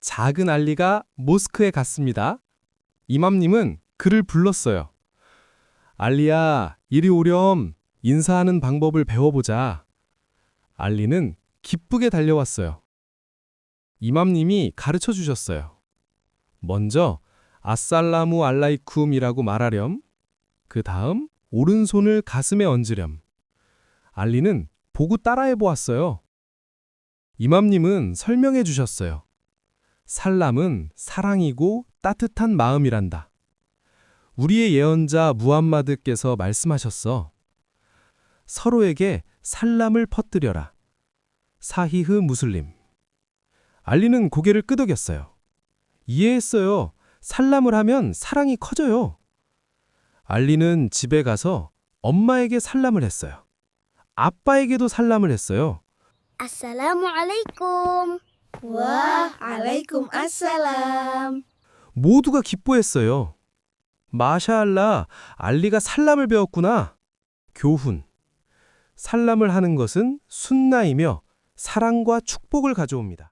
작은 알리가 모스크에 갔습니다. 이맘님은 그를 불렀어요. 알리야, 이리 오렴. 인사하는 방법을 배워보자. 알리는 기쁘게 달려왔어요. 이맘님이 가르쳐 주셨어요. 먼저 아살라무 알라이쿰이라고 말하렴. 그 다음 오른손을 가슴에 얹으렴. 알리는 보고 따라해 보았어요. 이맘님은 설명해 주셨어요. 살람은 사랑이고 따뜻한 마음이란다. 우리의 예언자 무함마드께서 말씀하셨어. 서로에게 살람을 퍼뜨려라. 사히흐 무슬림. 알리는 고개를 끄덕였어요. 이해했어요. 살람을 하면 사랑이 커져요. 알리는 집에 가서 엄마에게 살람을 했어요. 아빠에게도 살람을 했어요. Assalamu alaikum. Wah, Waalaikumsalam. 모두가 기뻐했어요. 마샤알라, 알리가 살람을 배웠구나. 교훈. 살람을 하는 것은 순나이며 사랑과 축복을 가져옵니다.